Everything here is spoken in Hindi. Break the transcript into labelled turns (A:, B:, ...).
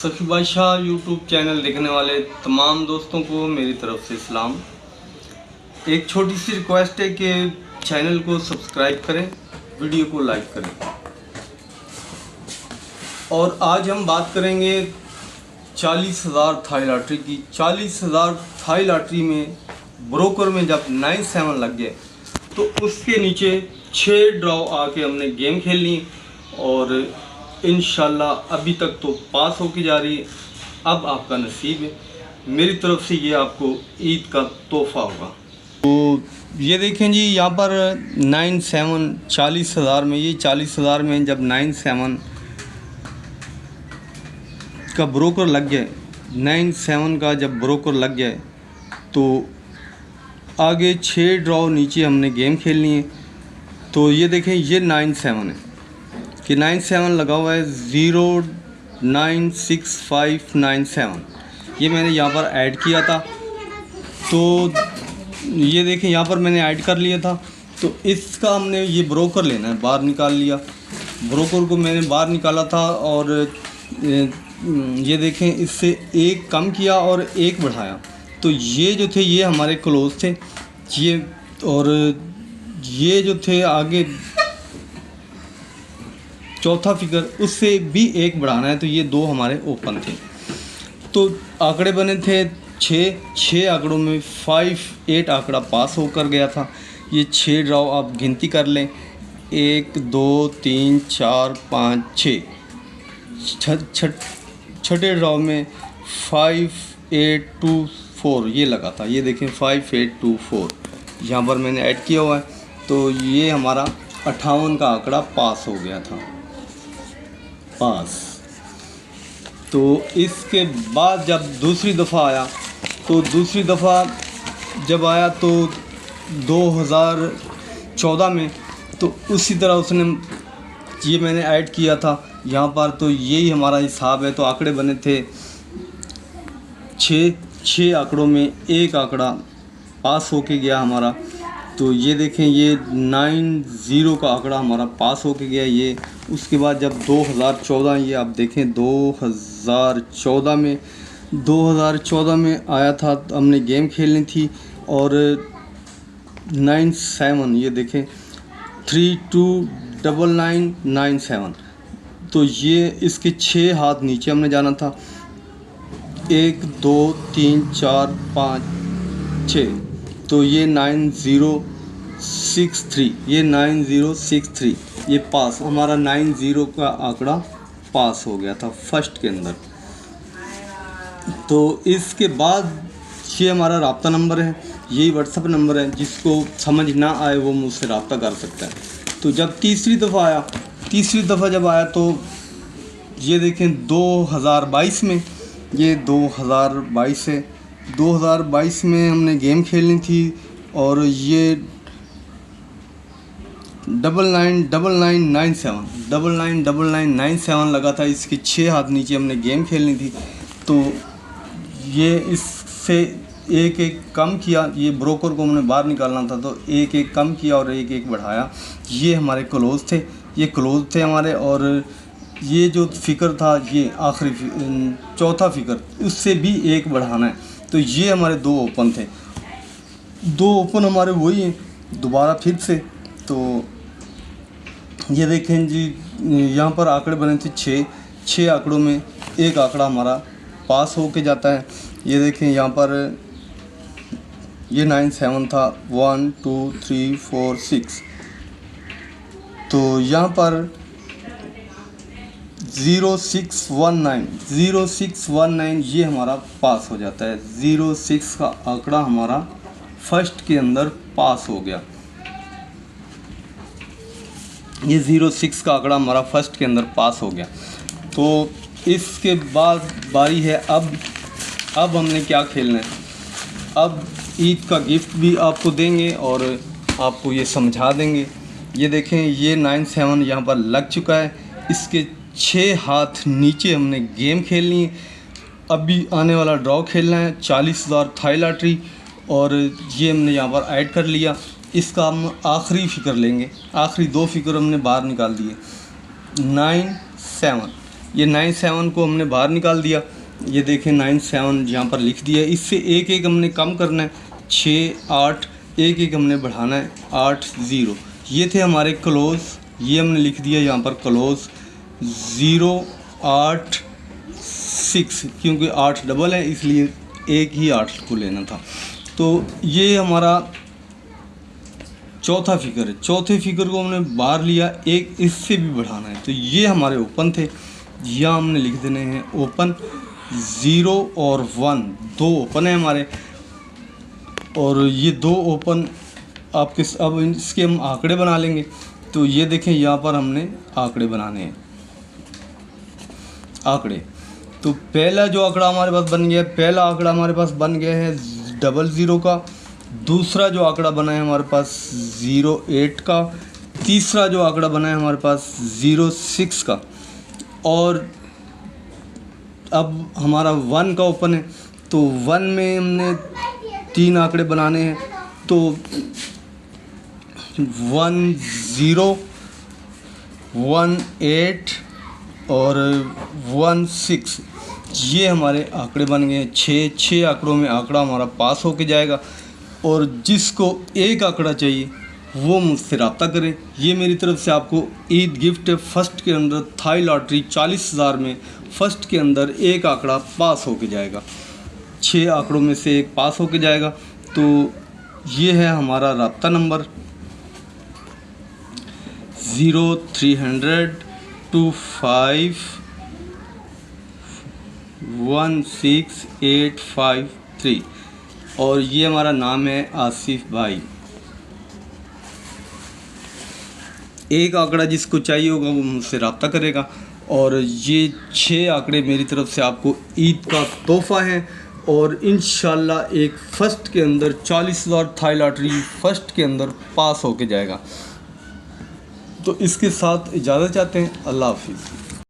A: सखी बादशाह यूट्यूब चैनल देखने वाले तमाम दोस्तों को मेरी तरफ से सलाम। एक छोटी सी रिक्वेस्ट है कि चैनल को सब्सक्राइब करें, वीडियो को लाइक करें। और आज हम बात करेंगे 40,000 थाई लॉटरी की। 40,000 थाई लॉटरी में ब्रोकर में जब 9-7 लग गए तो उसके नीचे 6 ड्रॉ आके हमने गेम खेल ली और इंशाल्लाह अभी तक तो पास होके जा रही है। अब आपका नसीब है, मेरी तरफ से ये आपको ईद का तोहफ़ा होगा। तो ये देखें जी, यहाँ पर 9-7 40,000 में, ये 40,000 में जब 9-7 का ब्रोकर लग गया, 9-7 का जब ब्रोकर लग गया तो आगे 6 ड्रॉ नीचे हमने गेम खेलनी है। तो ये देखें, ये 9-7 है कि 9-7 लगा हुआ है, 0-9-6-5-9-7। ये मैंने यहाँ पर ऐड किया था। तो ये देखें, यहाँ पर मैंने ऐड कर लिया था। तो इसका हमने ये ब्रोकर लेना है, बाहर निकाल लिया। ब्रोकर को मैंने बाहर निकाला था और ये देखें, इससे एक कम किया और एक बढ़ाया। तो ये जो थे ये हमारे क्लोज थे ये, और ये जो थे आगे चौथा फिगर, उससे भी एक बढ़ाना है। तो ये 2 हमारे ओपन थे। तो आंकड़े बने थे 6 आंकड़ों में 5-8 आंकड़ा पास होकर गया था। ये 6 ड्रॉ आप गिनती कर लें, 1 2 3 4 5 6, छठे ड्रॉ में 5-8-2-4 ये लगा था। ये देखें 5-8-2-4 यहाँ पर मैंने ऐड किया हुआ है। तो ये हमारा 58 का आंकड़ा पास हो गया था, पास। तो इसके बाद जब दूसरी दफ़ा आया, तो दूसरी दफ़ा जब आया तो 2014 में, तो उसी तरह उसने ये मैंने ऐड किया था यहाँ पर। तो यही हमारा हिसाब है। तो आंकड़े बने थे 6 आंकड़ों में एक आंकड़ा पास होके गया हमारा। तो ये देखें, ये 9-0 का आंकड़ा हमारा पास होके गया ये। उसके बाद जब 2014, ये आप देखें 2014 में आया था, तो हमने गेम खेलनी थी और 9-7 ये देखें 3-2-9-9-9-7। तो ये इसके 6 हाथ नीचे हमने जाना था, 1 2 3 4 5 6। तो ये 9-0-6-3, ये 9-0-6-3 ये पास, हमारा 9-0 का आंकड़ा पास हो गया था फर्स्ट के अंदर। तो इसके बाद ये हमारा रब्ता नंबर है, यही व्हाट्सअप नंबर है। जिसको समझ ना आए वो मुझसे रब्ता कर सकता है। तो जब तीसरी दफ़ा जब आया तो ये देखें 2022 में, ये 2022 है। 2022 में हमने गेम खेलनी थी और ये 99-99-9-7 लगा था। इसके 6 हाथ नीचे हमने गेम खेलनी थी। तो ये इससे एक कम किया, ये ब्रोकर को हमने बाहर निकालना था तो एक कम किया और एक बढ़ाया। ये हमारे क्लोज थे, हमारे। और ये जो फिकर था, ये आखिरी चौथा फिकर, उससे भी एक बढ़ाना है। तो ये हमारे 2 ओपन थे, 2 ओपन हमारे वही हैं दोबारा फिर से। तो ये देखें जी, यहाँ पर आंकड़े बने थे 6 आंकड़ों में एक आंकड़ा हमारा पास होके जाता है। ये देखें, यहाँ पर ये 9-7 था, 1 2 3 4 6। तो यहाँ पर 0619 ये हमारा पास हो जाता है। 06 का आंकड़ा हमारा फर्स्ट के अंदर पास हो गया। ये 06 का आंकड़ा हमारा फर्स्ट के अंदर पास हो गया। तो इसके बाद बारी है अब हमने क्या खेलना है। अब ईद का गिफ्ट भी आपको देंगे और आपको ये समझा देंगे। ये देखें, ये 9-7 यहाँ पर लग चुका है। इसके 6 हाथ नीचे हमने गेम खेलनी है। अभी आने वाला ड्रॉ खेलना है 40,000 थाई लॉटरी, और ये हमने यहाँ पर ऐड कर लिया। इसका हम आखिरी फिकर लेंगे, आखिरी 2 फिकर हमने बाहर निकाल दिए। 9-7 ये 97 को हमने बाहर निकाल दिया, ये देखें 97 यहाँ पर लिख दिया। इससे एक एक हमने कम करना है, 6 8, एक एक हमने बढ़ाना है 8 0। ये थे हमारे क्लोज़, ये हमने लिख दिया यहाँ पर क्लोज़ 0 8 6, क्योंकि 8 डबल है इसलिए एक ही 8 को लेना था। तो ये हमारा चौथा फिगर है। चौथे फिगर को हमने बाहर लिया, एक इससे भी बढ़ाना है। तो ये हमारे ओपन थे, यहाँ हमने लिख देने हैं ओपन। 0 और 1 दो ओपन है हमारे, और ये दो ओपन आपके अब इसके हम आंकड़े बना लेंगे। तो ये देखें यहाँ पर हमने आंकड़े बनाने हैं। आंकड़े तो पहला जो आंकड़ा हमारे पास बन गया है, पहला आंकड़ा हमारे पास बन गया है 00 का। दूसरा जो आंकड़ा बना है हमारे पास 08 का। तीसरा जो आंकड़ा बना है हमारे पास 06 का। और अब हमारा 1 का ओपन है, तो 1 में हमने 3 आंकड़े बनाने हैं। तो 1 0 1 8 और 1 6, ये हमारे आंकड़े बन गए हैं। 6 आंकड़ों में आंकड़ा हमारा पास होके जाएगा। और जिसको एक आंकड़ा चाहिए वो मुझसे रब्ता करें। ये मेरी तरफ से आपको ईद गिफ्ट है। फर्स्ट के अंदर थाई लॉटरी 40,000 में फर्स्ट के अंदर एक आंकड़ा पास होके जाएगा, 6 आंकड़ों में से एक पास होके जाएगा। तो ये है हमारा रब्ता नंबर 0300 25 16853, और ये हमारा नाम है आसिफ भाई। एक आंकड़ा जिसको चाहिए होगा वो मुझसे रब्ता करेगा। और ये 6 आंकड़े मेरी तरफ से आपको ईद का तोहफ़ा है। और इंशाल्लाह एक फ़र्स्ट के अंदर 40,000 थाई लॉटरी फ़र्स्ट के अंदर पास होके जाएगा। तो इसके साथ इजाज़त चाहते हैं। अल्लाह हाफिज़।